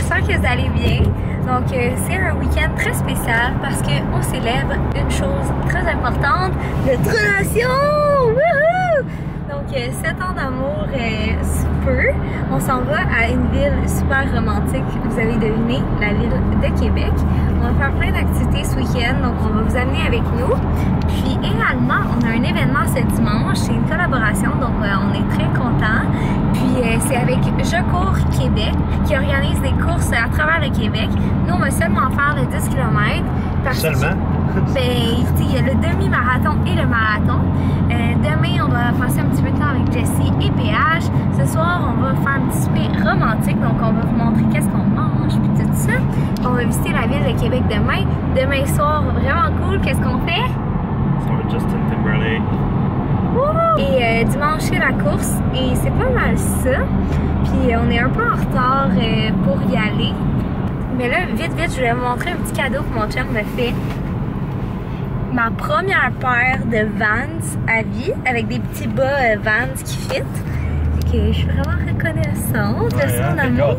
j'espère que vous allez bien. Donc c'est un week-end très spécial parce qu'on célèbre une chose très importante, notre relation! Wouhou! Donc 7 ans d'amour sous peu. On s'en va à une ville super romantique, vous avez deviné, la ville de Québec. On va faire plein d'activités ce week-end, donc on va vous amener avec nous. Puis également, on a un événement ce dimanche, c'est une collaboration, donc on est très contents. Puis c'est avec Je cours Québec qui organise des courses à travers le Québec. Nous, on va seulement faire le 10 km. Seulement? Ben, il y a le demi-marathon et le marathon. Demain, on va passer un petit peu de temps avec Jessie et PH. Ce soir, on va faire un petit souper romantique. Donc, on va vous montrer qu'est-ce qu'on mange puis tout ça. On va visiter la ville de Québec demain. Demain soir, vraiment cool. Qu'est-ce qu'on fait? Justin Timberlake. Et dimanche, c'est la course. Et c'est pas mal ça. Puis, on est un peu en retard pour y aller. Mais là, vite, je voulais vous montrer un petit cadeau que mon chum me fait. Ma première paire de Vans à vie, avec des petits bas Vans qui fit. Que je suis vraiment reconnaissante de son amour.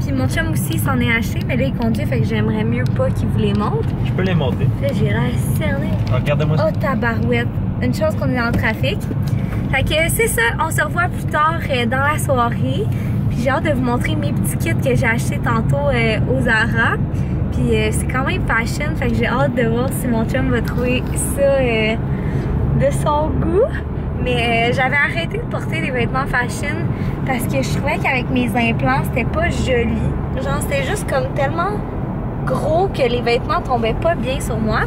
Puis mon chum aussi s'en est acheté, mais là il conduit, fait que j'aimerais mieux pas qu'il vous les montre. Je peux les monter. Là j'ai l'air cerné. Regardez-moi ça. Oh tabarouette. Une chose qu'on est dans le trafic. Fait que c'est ça, on se revoit plus tard dans la soirée. Puis j'ai hâte de vous montrer mes petits kits que j'ai achetés tantôt au Zara. Puis c'est quand même fashion, fait que j'ai hâte de voir si mon chum va trouver ça de son goût. Mais j'avais arrêté de porter des vêtements fashion parce que je trouvais qu'avec mes implants, c'était pas joli. Genre, c'était juste comme tellement gros que les vêtements tombaient pas bien sur moi.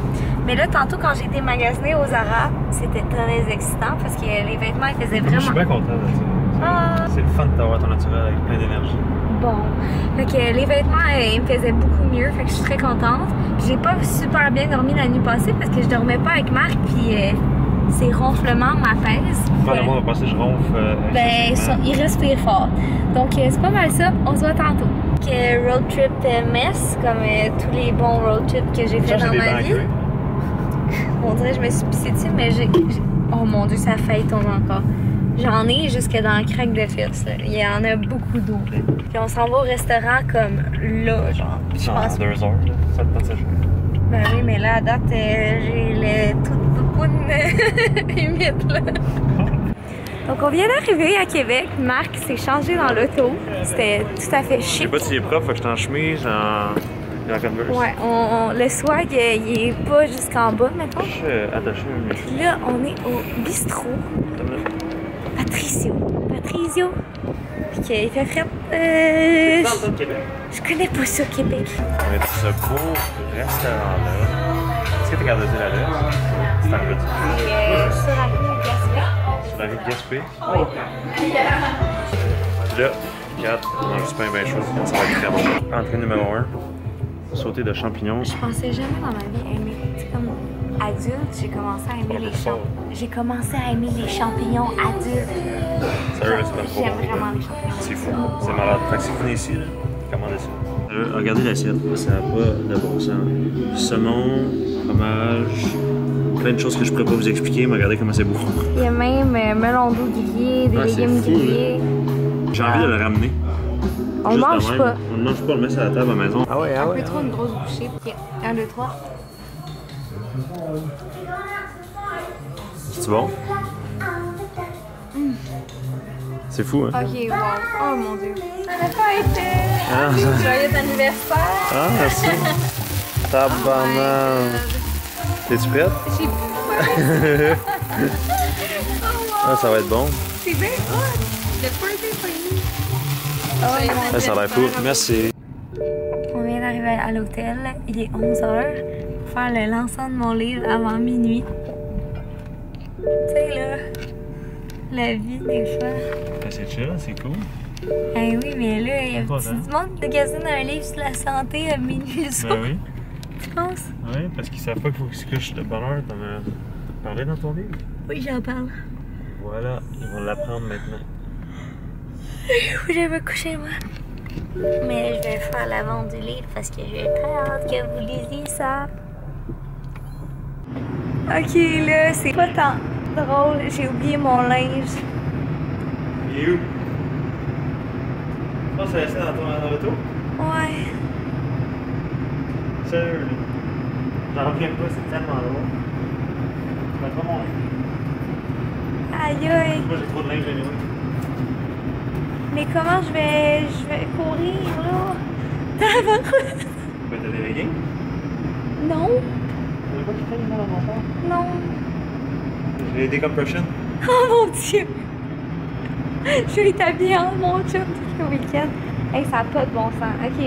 Mais là, tantôt, quand j'ai été magasinée au Zara, c'était très excitant parce que les vêtements, ils faisaient vraiment... Je suis bien content de ça. C'est le fun de t'avoir ton naturel avec plein d'énergie. Bon. Fait que les vêtements, ils me faisaient beaucoup mieux. Fait que je suis très contente. J'ai pas super bien dormi la nuit passée parce que je dormais pas avec Marc. Puis ces ronflements m'apaisent. Voilà. Le monde va passer, je ronfle. Ben, il respire fort. Donc, c'est pas mal ça. On se voit tantôt. Road trip mess, comme tous les bons road trips que j'ai fait dans ma vie. On dirait que je me suis pissée dessus, mais oh mon Dieu, ça a failli tomber encore. J'en ai jusque dans le crack de fils. Il y en a beaucoup d'eau. Puis on s'en va au restaurant comme là, genre. Je pense. 2 heures, là. Ça te passe. Ben oui, mais là, à date, j'ai le tout humide, là. Donc, on vient d'arriver à Québec. Marc s'est changé dans l'auto. C'était tout à fait chic. J'ai pas si il est propre, fait que je suis en chemise, en Converse. Ouais, le swag, il est pas jusqu'en bas, mettons. Je suis attaché. Mais... Puis là, on est au bistrot. Patrizio. Puis qu'il fait frais. Je connais pas ça, Québec. On est dans ce beau restaurant-là. Est-ce que tu regardes là? C'est un petit. C'est sur la rue Gaspé. Sur la rue Gaspé? Oui. Puis là, 4, on mange du pain bien chaud. Ça va être très bon. Entrée numéro 1. Sauter de champignons. Je pensais jamais dans ma vie aimer. C'est comme adulte, j'ai commencé à aimer les champignons. J'ai commencé à aimer les champignons adultes. Sérieux, c'est pas trop. J'aime vraiment les champignons. C'est fou, c'est malade. Fait que si vous venez ici, commandez ça. Regardez l'assiette, ça n'a pas de bon sens. Saumon, fromage, plein de choses que je pourrais pas vous expliquer, mais regardez comment c'est beau. Il y a même melon d'eau grillé, des légumes grillés. J'ai envie de le ramener. On le mange pas. On le mange pas, on le met sur la table à la maison. Ah ouais, Un peu trop une grosse bouchée. 1, 2, 3. C'est bon? C'est fou, hein? Ok, wow. Oh mon Dieu. Ça n'a pas été. Joyeux anniversaire. Ah, merci. Tabarnak. T'es-tu prête? J'ai plus peur. Ah, ça va être bon. C'est bien hot. Le party est fini. Oh, ça a l'air cool. Merci. On vient d'arriver à l'hôtel. Il est 11h. Pour faire le lancement de mon livre avant minuit. Tu sais, là, la vie, des fois. C'est chill, c'est cool. Eh oui, mais là, il y a du monde qui magasine un livre sur la santé à minuit le soir. Ben oui. Tu penses? Oui, parce qu'ils savent pas qu'il faut qu'ils se couchent de bonne heure. T'en as parlé dans ton livre? Oui, j'en parle. Voilà, ils vont l'apprendre maintenant. Je vais me coucher, moi. Mais je vais faire la vente du livre parce que j'ai très hâte que vous lisiez ça. Ok, là, c'est pas tant drôle. J'ai oublié mon linge. Il est où? Je pense que c'est resté dans l'auto? Ouais. Sérieux, là. J'en reviens pas, c'est tellement drôle. Je vais pas mon linge. Aïe aïe. Moi, j'ai trop de linge anyway. Mais comment je vais courir là? Tabarouette. Ben, t'as des leggings? Non. T'avais pas quitté dans mon corps? Non. J'ai des decompression. Oh mon dieu. Je vais établir mon chum tout le week-end. Hey, ça n'a pas de bon sens. Ok.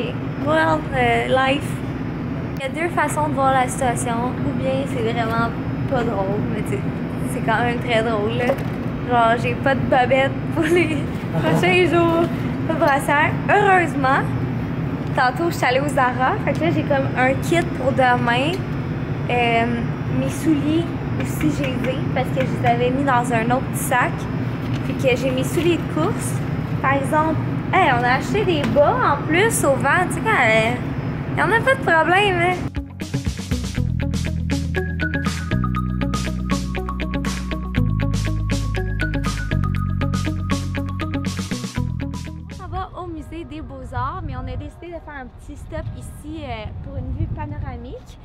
World life. Il y a deux façons de voir la situation. Ou bien c'est vraiment pas drôle, mais tu sais, c'est quand même très drôle. Là. Genre, j'ai pas de bobette pour les prochains jours. Pas de brassière. Heureusement, tantôt, je suis allée au Zara. Fait que là, j'ai comme un kit pour demain. Mes souliers aussi, je les ai parce que je les avais mis dans un autre petit sac. Fait que j'ai mes souliers de course. Par exemple, hey, on a acheté des bas en plus au vent. Tu sais, quand il y en a pas de problème, hein? On va au musée des Beaux-Arts, mais on a décidé de faire un petit stop ici pour une vue panoramique.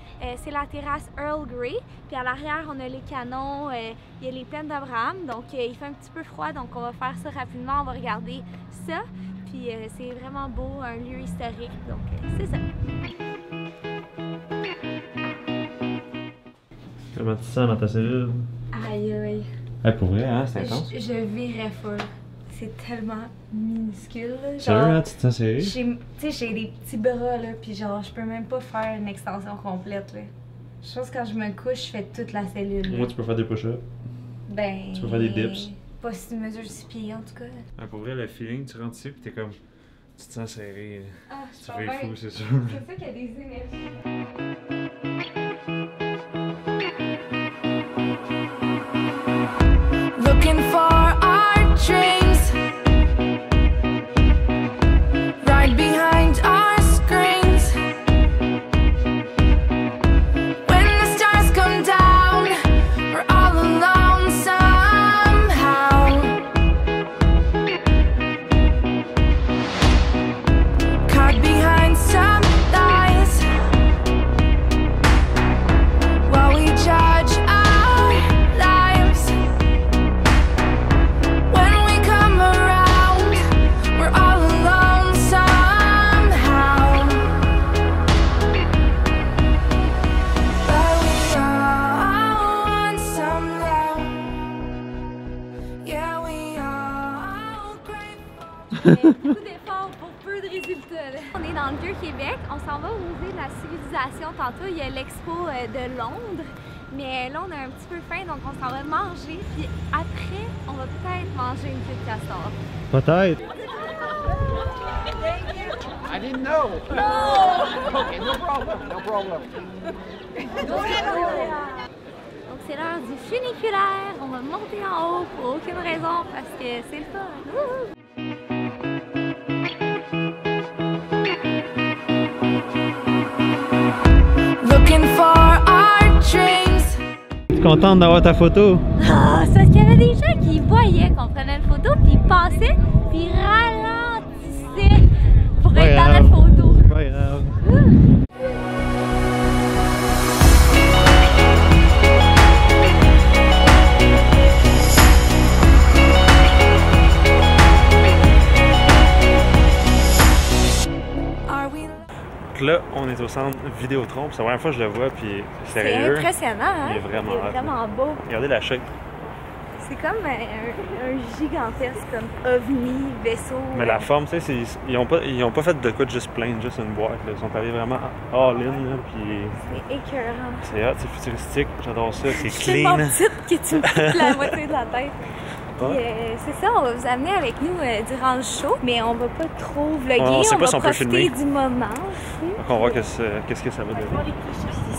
C'est la terrasse Earl Grey, puis à l'arrière on a les canons, il y a les plaines d'Abraham, donc il fait un petit peu froid, donc on va faire ça rapidement, on va regarder ça, puis c'est vraiment beau, un lieu historique, donc c'est ça. Comment tu te sens dans ta cellule? Aïe aïe. Ah, pour vrai, hein? C'est intense. Je virais folle. C'est tellement minuscule. Là. Sérieux, Genre, hein? Tu te sens serré? j'ai des petits bras, là, puis genre, je peux même pas faire une extension complète, là. Je pense que quand je me couche, je fais toute la cellule. Moi, tu peux faire des push-ups. Ben... Tu peux faire des dips. Pas si tu mesures 6 pieds, en tout cas. Ah, pour vrai, le feeling, tu rentres ici pis t'es comme... Tu te sens serré. Ah, je Tu fais fou, c'est sûr. C'est ça qu'il y a des énergies. Looking for our dreams right behind our screens. When the stars come down, we're all alone somehow. Caught behind some lies while we judge our lives. When we come around, we're all alone somehow. But we all want some love. Yeah, we all crave. Beaucoup d'efforts pour peu de résultats. Là. On est dans le Vieux-Québec. On s'en va au musée de la civilisation tantôt. Il y a l'expo de Londres. Mais là, on a un petit peu faim, donc on s'en va manger. Puis après, on va peut-être manger une queue de castor. Peut-être. I didn't know. Okay, no problem. No problem. Donc c'est l'heure du funiculaire. On va monter en haut pour aucune raison parce que c'est le fun. Wouhou! Looking for our dreams. Tu es contente d'avoir ta photo? Ah, c'est parce qu'il y avait des gens qui voyaient qu'on prenait une photo, puis ils passaient, puis ils ralentissaient pour être dans la photo. Pas grave. Are we? Donc là, on est au centre Vidéotron. C'est la première fois que je le vois, puis C'est sérieux. impressionnant, hein? Il est vraiment hot. vraiment beau. Regardez la shape. C'est comme un gigantesque comme ovni, vaisseau. Mais la forme, tu sais, ils ont pas fait de quoi de juste plain, juste une boîte. Là. Ils sont allés vraiment all-in, là, puis C'est écœurant. c'est hot, c'est futuristique, j'adore ça, c'est Je suis tellement clean. petite que tu me coupes la moitié de la tête. Puis, Ouais. c'est ça, on va vous amener avec nous durant le show, mais on va pas trop vlogger, On sait pas va si on peut profiter filmer. du moment aussi. Donc on va voir qu'est-ce que ça va donner.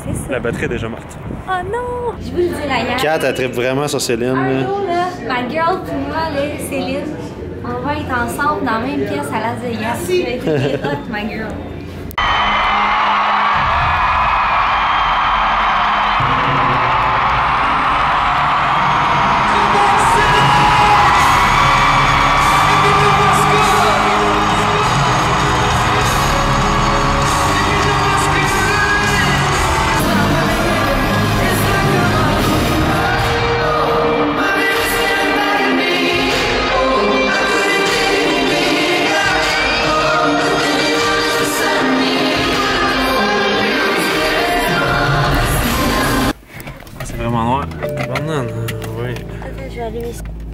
C'est ça. La batterie est déjà morte. Oh non! Je vous le dis, la gang. Kat, elle tripe vraiment sur Céline. Un jour, là, ma girl puis moi, là, Céline, on va être ensemble dans la même pièce à Las Vegas. Tu vas être hot, ma girl.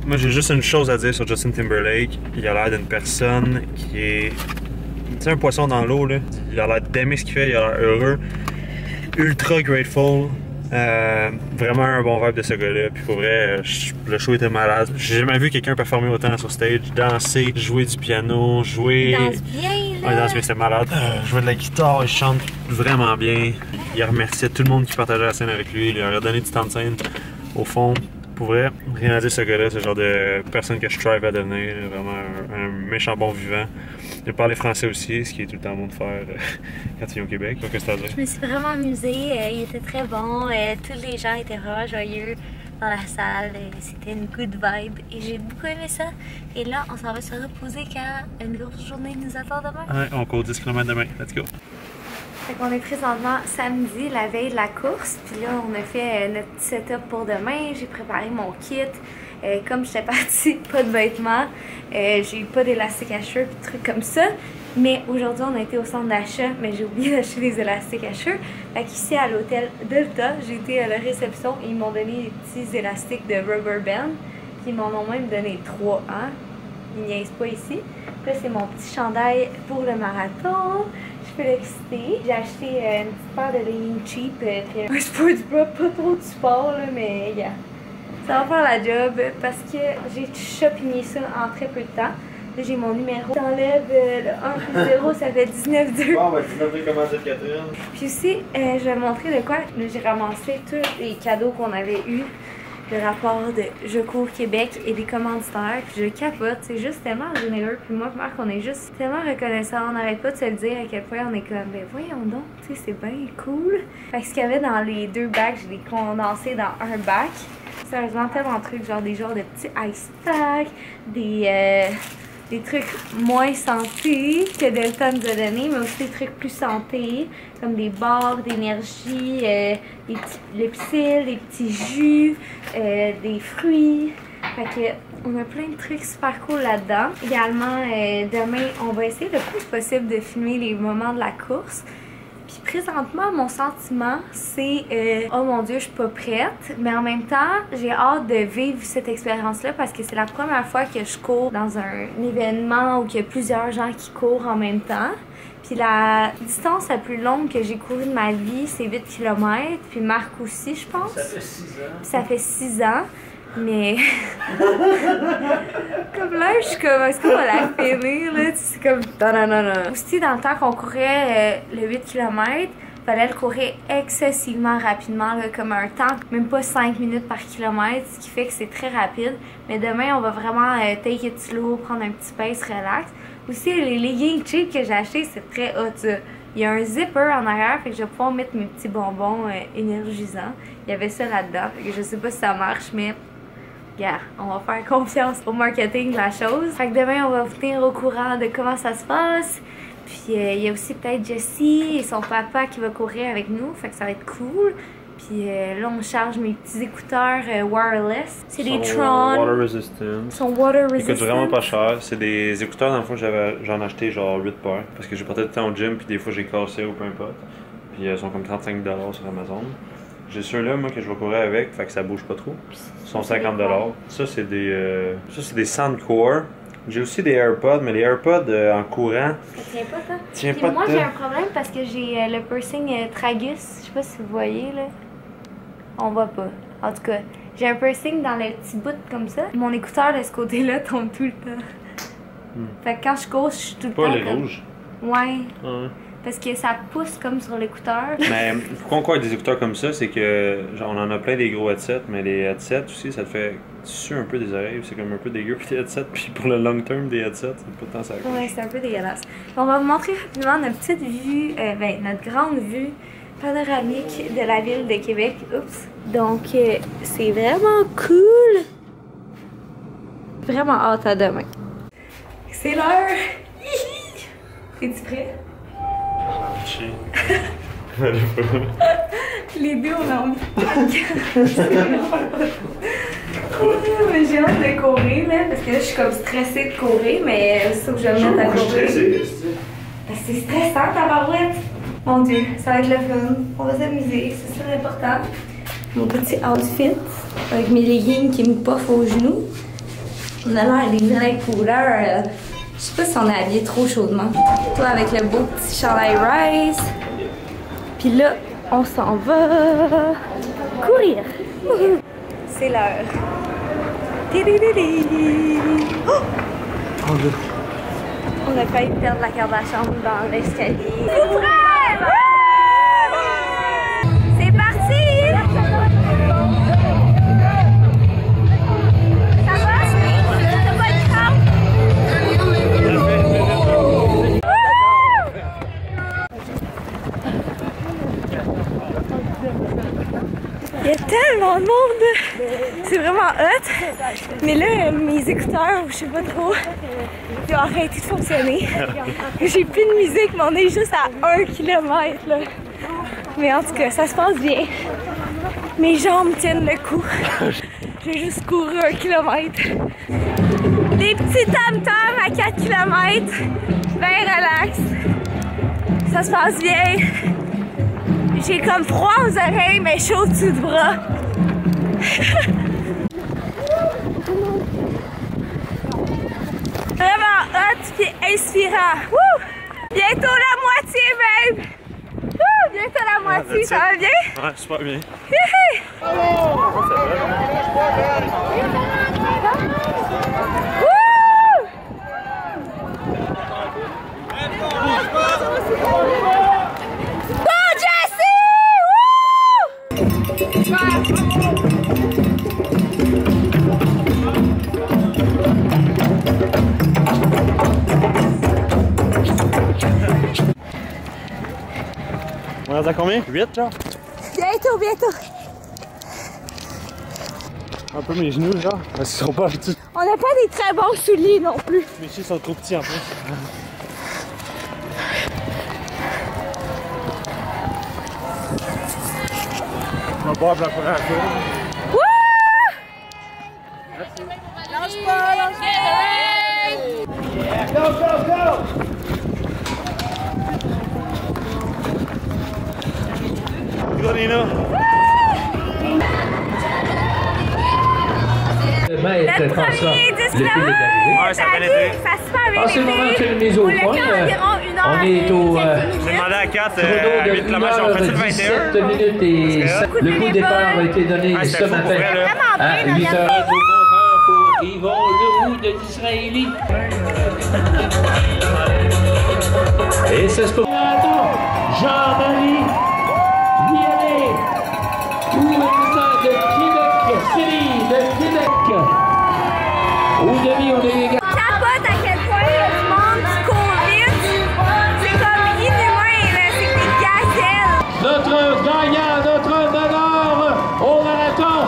Moi, j'ai juste une chose à dire sur Justin Timberlake. Il a l'air d'une personne qui est... Tu sais, un poisson dans l'eau, là. Il a l'air d'aimer ce qu'il fait, il a l'air heureux. Ultra grateful. Vraiment un bon vibe de ce gars-là. Puis pour vrai, le show était malade. J'ai jamais vu quelqu'un performer autant sur stage. Danser, jouer du piano, jouer... Il danse bien, là! Ouais, il danse bien, c'était malade. Jouer de la guitare, il chante vraiment bien. Il remerciait tout le monde qui partageait la scène avec lui. Il leur a donné du temps de scène. Au fond, pour vrai, rien à dire ce gars-là, c'est le genre de personne que je strive à devenir, vraiment un méchant bon vivant. Il parlait français aussi, ce qui est tout le temps bon de faire quand il est au Québec. Donc, qu'est-ce que t'as à dire? Je me suis vraiment amusée, il était très bon, tous les gens étaient vraiment joyeux dans la salle, c'était une good vibe et j'ai beaucoup aimé ça. Et là, on s'en va se reposer car une grosse journée nous attend demain. Ouais, on court 10 km demain, let's go! Fait qu'on est présentement samedi, la veille de la course, puis là on a fait notre petit setup pour demain, j'ai préparé mon kit, comme j'étais partie, pas de vêtements, j'ai eu pas d'élastique à cheveux pis trucs comme ça, mais aujourd'hui on a été au centre d'achat, mais j'ai oublié d'acheter des élastiques à cheveux, fait qu'ici à l'hôtel Delta, j'ai été à la réception et ils m'ont donné des petits élastiques de rubber band, puis ils m'en ont même donné 3, hein, ils niaisent pas ici. Là c'est mon petit chandail pour le marathon. Je peux l'exciter. J'ai acheté une petite paire de leggings cheap puis un sports bra, pas trop de sport là, mais yeah. Ça va faire la job parce que j'ai shoppingé ça en très peu de temps. Là j'ai mon numéro. T'enlèves le 1 plus 0, ça fait 19,2. Bon, ben 19,2 comment dire Catherine? Puis aussi, je vais montrer de quoi. Là j'ai ramassé tous les cadeaux qu'on avait eus. Le rapport de Je cours Québec et des commanditaires, puis je capote, c'est juste tellement généreux, puis moi Marc on est juste tellement reconnaissants, on n'arrête pas de se le dire à quel point on est comme ben voyons donc, tu sais c'est bien cool. Fait que ce qu'il y avait dans les 2 bacs, je l'ai condensé dans un bac. Sérieusement tellement de trucs, genre des genres de petits ice packs, des trucs moins santé que Delta nous a donné, mais aussi des trucs plus santé, comme des barres d'énergie, des petits pilules, des petits jus, des fruits. Fait que on a plein de trucs super cool là-dedans. Également, demain, on va essayer le plus possible de filmer les moments de la course. Puis présentement, mon sentiment, c'est oh mon Dieu, je suis pas prête. Mais en même temps, j'ai hâte de vivre cette expérience-là parce que c'est la première fois que je cours dans un événement où il y a plusieurs gens qui courent en même temps. Puis la distance la plus longue que j'ai courue de ma vie, c'est 8 km. Puis Marc aussi, je pense. Ça fait 6 ans. Ça fait 6 ans. Mais comme là, je suis comme, est-ce qu'on va la filmer là? C'est comme, non. Aussi, dans le temps qu'on courait le 8 km, il fallait le courir excessivement rapidement, là, comme un temps, même pas 5 minutes par kilomètre, ce qui fait que c'est très rapide. Mais demain, on va vraiment take it slow, prendre un petit pace, relax. Aussi, les leggings cheap que j'ai achetés, c'est très hot, ça. Il y a un zipper en arrière, fait que je vais pouvoir mettre mes petits bonbons énergisants. Il y avait ça là-dedans, fait que je sais pas si ça marche, mais... Yeah, on va faire confiance au marketing de la chose. Fait que demain, on va vous tenir au courant de comment ça se passe. Puis il y a aussi peut-être Jessie et son papa qui va courir avec nous. Fait que ça va être cool. Puis là, on charge mes petits écouteurs wireless. C'est des Tron. Water resistant. Ils sont water resistant. Ils coûtent vraiment pas cher. C'est des écouteurs, dans le fond, j'en ai acheté genre 8 paires. Parce que j'ai porté tout le temps au gym, puis des fois j'ai cassé ou peu importe. Puis ils sont comme 35$ sur Amazon. J'ai ceux-là, moi, que je vais courir avec, fait que ça bouge pas trop. Ils sont 50$. Ça, c'est des Soundcore. J'ai aussi des AirPods, mais les AirPods en courant... Ça tient pas, ça? Tient Puis pas moi, de... j'ai un problème parce que j'ai le piercing tragus. Je sais pas si vous voyez, là. On voit pas. En tout cas, j'ai un piercing dans le petit bout comme ça. Mon écouteur de ce côté-là tombe tout le temps. Fait que quand je cours, je suis tout le temps Pas les comme... rouges. Ouais. Ouais. Parce que ça pousse comme sur l'écouteur. Mais pourquoi on court avec des écouteurs comme ça, c'est que genre, on en a plein des gros headsets, mais les headsets aussi, ça te fait suer un peu des oreilles, c'est comme un peu dégueu puis les headsets, puis pour le long term des headsets, c'est pas tant ça. Ouais, c'est un peu dégueulasse. On va vous montrer rapidement notre petite vue, notre grande vue panoramique de la ville de Québec. Oups. Donc, c'est vraiment cool. Vraiment hâte à demain. C'est l'heure. Es-tu prêt? Les deux, on a envie. J'ai hâte de courir, là, parce que là, je suis comme stressée de courir, mais c'est ça que je vais me mettre à courir. Parce que c'est stressant, ta barouette. Mon Dieu, ça va être le fun. On va s'amuser, c'est ça l'important. Mon petit outfit, avec mes leggings qui me puffent aux genoux. On a l'air des vraies couleurs. Je sais pas si on est habillé trop chaudement. Toi avec le beau petit chandail Rise. Puis là, on s'en va courir. C'est l'heure. Oh! On a failli perdre la carte de la chambre dans l'escalier. C'est prêt! C'est parti! Ça va? T'as pas de crampe? Il y a tellement de monde! C'est vraiment hot! Mais là, mes écouteurs, je sais pas trop, ils ont arrêté de fonctionner. J'ai plus de musique, mais on est juste à 1 km là. Mais en tout cas, ça se passe bien. Mes jambes tiennent le coup. J'ai juste couru 1 km. Des petits tam-tams à 4 km. Ben relax. Ça se passe bien. J'ai comme froid aux oreilles, mais chaud au-dessus du bras. Vraiment hot puis inspirant. Wouh! Bientôt la moitié, babe! Wouh! Bientôt la moitié, ça va bien? Ouais, super bien. Go, Jessie! On est à combien? 8 genre? Bientôt, bientôt. Un peu mes genoux genre, parce qu'ils sont pas petits. On n'a pas des très bons souliers non plus. Mes pieds sont trop petits en plus. On va boire pour la première fois. Go, Nina! Le maître Le François, premier 10 le fil est km, arrivé. Ouais, ça a bien été. ça a super bien Ah, c'est le moment de faire une mise au point. environ 1 heure On est au J'ai demandé à 4 chrono à de 8 km, on fait le 17 21. minutes et le coup de départ a été donné Ah, ce c'était fou, matin pour vrai, là. à 8 heures au compteur pour Yvon Leroux de l'Israéli. Et c'est ce pour Jean-Marie Vianney, tout le de Québec City, de Québec. Au demi, on est égal. Capote à quel point il y a du monde qui court vite. C'est comme inhumain, là. C'est des gazelles. Notre gagnant, notre meneur au marathon,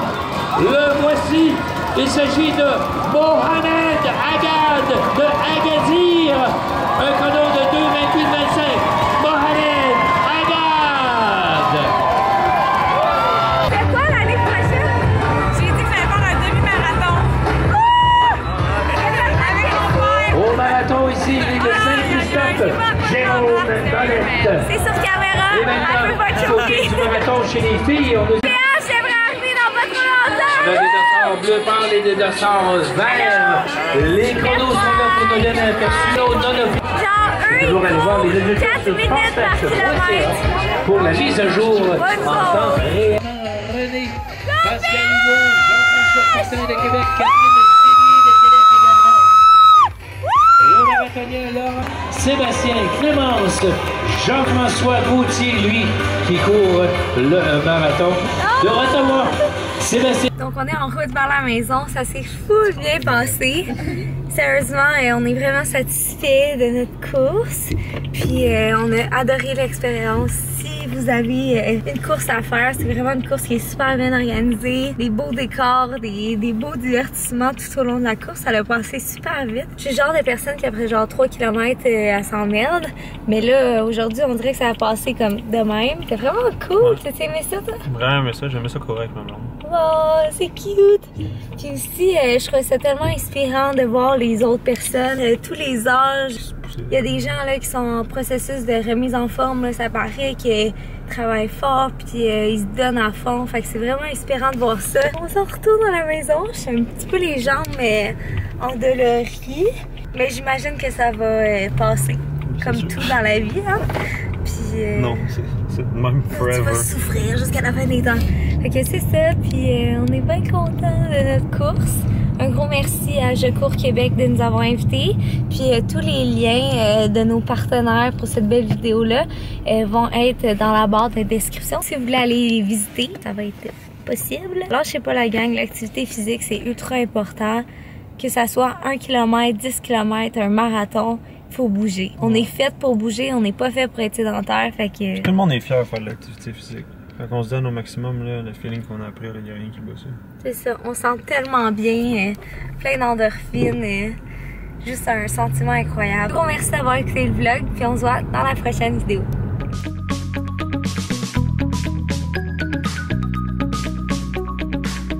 le voici. Il s'agit de Mohamed Agad de Agadir. Un chrono de 2:28:25. Mohamed Agad. C'est quoi l'année prochaine? J'ai dit que j'allais faire un demi-marathon. Avec mon frère. Au marathon ici, il est de Saint-Christophe, Jérôme Balette. C'est sur caméra. Et Un peu maintenant, pas à côté choquée. du marathon chez les filles, on a J'aimerais arriver dans pas trop des longtemps. dossards bleus pâle et des dossards verts. Les chronos sont là pour nous donner un aperçu. Genre, eux, ils Toujours aller voir les courent résultats 4 sur minutes par France kilomètre. pour la mise à jour en Bonne temps journée. réel. René, Pascal Hugo, Jean-François Fortin de Québec, Catherine Sénier de Québec également. Le marathonien Laurent, Sébastien Clémence, Jean-François Gauthier, lui, qui court le marathon de Ottawa. Sébastien. Donc on est en route vers la maison, ça s'est full bien passé. Sérieusement, on est vraiment satisfait de notre course. Puis on a adoré l'expérience. Si vous avez une course à faire, c'est vraiment une course qui est super bien organisée. Des beaux décors, des beaux divertissements tout au long de la course. Ça a passé super vite. Je suis le genre de personne qui après genre 3 km elle s'emmerde. Mais là, aujourd'hui, on dirait que ça a passé comme de même. C'était vraiment cool. T'as aimé ça, toi? Vraiment aimé ça, j'aimais ça courir avec ma blonde. Oh, c'est cute! Puis aussi, je trouve ça tellement inspirant de voir les autres personnes, tous les âges. Il y a des gens là qui sont en processus de remise en forme, là, ça paraît qu'ils travaillent fort puis ils se donnent à fond. Fait que c'est vraiment inspirant de voir ça. On s'en retourne à la maison, je suis un petit peu les jambes, mais endolorie. Mais j'imagine que ça va passer, comme sûr. tout dans la vie. Hein? Puis, Non, c'est de même tu forever. vas souffrir jusqu'à la fin des temps. Fait que c'est ça, puis on est bien contents de notre course. Un gros merci à Je Cours Québec de nous avoir invités. Puis tous les liens de nos partenaires pour cette belle vidéo-là vont être dans la barre de description. Si vous voulez aller les visiter, ça va être possible. Lâchez pas la gang, l'activité physique c'est ultra important. Que ça soit 1 km, 10 km, un marathon, il faut bouger. On est fait pour bouger, on n'est pas fait pour être sédentaire, fait que... Tout le monde est fier de faire de l'activité physique. Quand on se donne au maximum, là, le feeling qu'on a après, il n'y a rien qui bat ça. C'est ça, on sent tellement bien, plein d'endorphines, juste un sentiment incroyable. Gros merci d'avoir écouté le vlog, puis on se voit dans la prochaine vidéo.